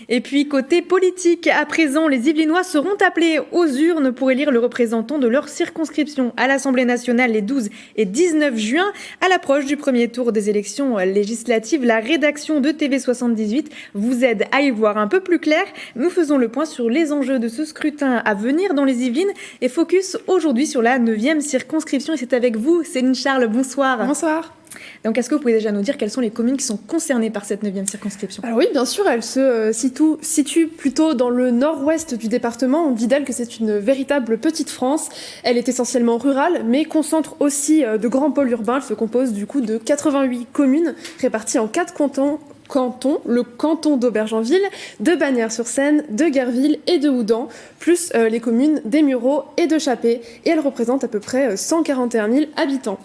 Et puis côté politique, à présent, les Yvelinois seront appelés aux urnes pour élire le représentant de leur circonscription à l'Assemblée nationale les 12 et 19 juin. À l'approche du premier tour des élections législatives, la rédaction de TV78 vous aide à y voir un peu plus clair. Nous faisons le point sur les enjeux de ce scrutin à venir dans les Yvelines et focus aujourd'hui sur la 9e circonscription. Et c'est avec vous, Céline Charles, bonsoir. Bonsoir. Donc, est-ce que vous pouvez déjà nous dire quelles sont les communes qui sont concernées par cette 9e circonscription ? Alors oui, bien sûr, elle se situe plutôt dans le nord-ouest du département. On dit d'elle que c'est une véritable petite France. Elle est essentiellement rurale, mais concentre aussi de grands pôles urbains. Elle se compose du coup de 88 communes réparties en 4 cantons, le canton d'Aubergenville, de Bagnères-sur-Seine, de Guerville et de Houdan, plus les communes des Mureaux et de Chappé, et elle représente à peu près 141 000 habitants.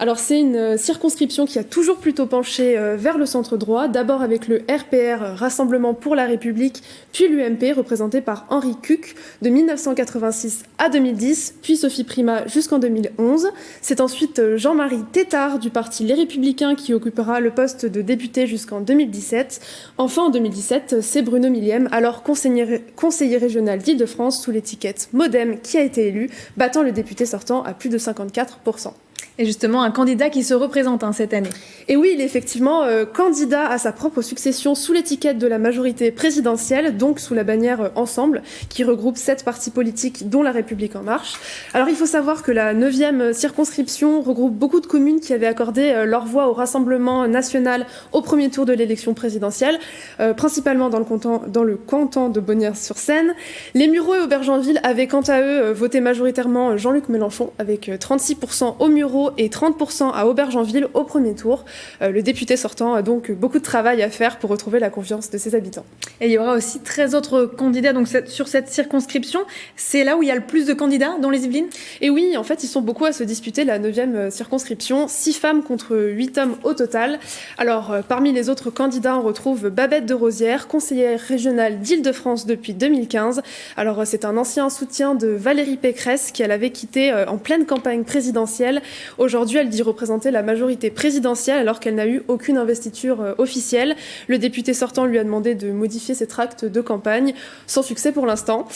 Alors c'est une circonscription qui a toujours plutôt penché vers le centre droit, d'abord avec le RPR, Rassemblement pour la République, puis l'UMP, représenté par Henri Cuq, de 1986 à 2010, puis Sophie Primas jusqu'en 2011. C'est ensuite Jean-Marie Tétart du parti Les Républicains qui occupera le poste de député jusqu'en 2017. Enfin, en 2017, c'est Bruno Millième, alors conseiller régional d'Île-de-France sous l'étiquette MoDem, qui a été élu, battant le député sortant à plus de 54%. Et justement, un candidat qui se représente cette année. Et oui, il est effectivement candidat à sa propre succession sous l'étiquette de la majorité présidentielle, donc sous la bannière Ensemble, qui regroupe 7 partis politiques, dont La République En Marche. Alors il faut savoir que la 9e circonscription regroupe beaucoup de communes qui avaient accordé leur voix au Rassemblement national au premier tour de l'élection présidentielle, principalement dans le canton de Bagnères-sur-Seine. Les Mureaux et Aubergenville avaient quant à eux voté majoritairement Jean-Luc Mélenchon, avec 36% aux Mureaux et 30% à Aubergenville au premier tour. Le député sortant a donc beaucoup de travail à faire pour retrouver la confiance de ses habitants. Et il y aura aussi 13 autres candidats donc, sur cette circonscription. C'est là où il y a le plus de candidats dans les Yvelines ? Et oui, en fait, ils sont beaucoup à se disputer la 9e circonscription. 6 femmes contre 8 hommes au total. Alors, parmi les autres candidats, on retrouve Babette de Rosière, conseillère régionale d'Île-de-France depuis 2015. Alors, c'est un ancien soutien de Valérie Pécresse qu'elle avait quitté en pleine campagne présidentielle. Aujourd'hui, elle dit représenter la majorité présidentielle alors qu'elle n'a eu aucune investiture officielle. Le député sortant lui a demandé de modifier ses tracts de campagne, sans succès pour l'instant.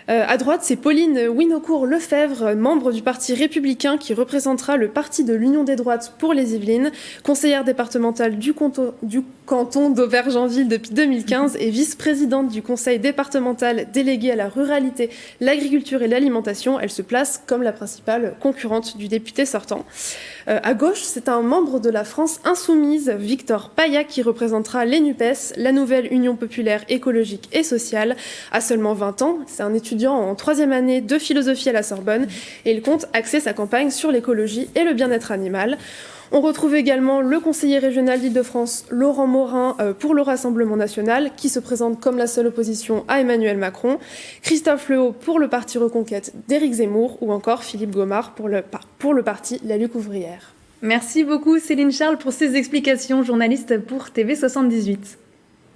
À droite, c'est Pauline Winocourt-Lefebvre, membre du Parti républicain qui représentera le Parti de l'Union des droites pour les Yvelines, conseillère départementale du canton d'Aubergenville depuis 2015 et vice-présidente du conseil départemental délégué à la ruralité, l'agriculture et l'alimentation. Elle se place comme la principale concurrente du député sortant. À gauche, c'est un membre de la France insoumise, Victor Paillac, qui représentera les NUPES, la nouvelle Union populaire écologique et sociale, à seulement 20 ans. C'est un étudiant en 3e année de philosophie à la Sorbonne et il compte axer sa campagne sur l'écologie et le bien-être animal. On retrouve également le conseiller régional d'Île-de-France, Laurent Morin, pour le Rassemblement national, qui se présente comme la seule opposition à Emmanuel Macron, Christophe Lehaut pour le parti Reconquête d'Éric Zemmour, ou encore Philippe Gomard pour le parti La Lutte ouvrière. Merci beaucoup Céline Charles pour ces explications, journaliste pour TV78.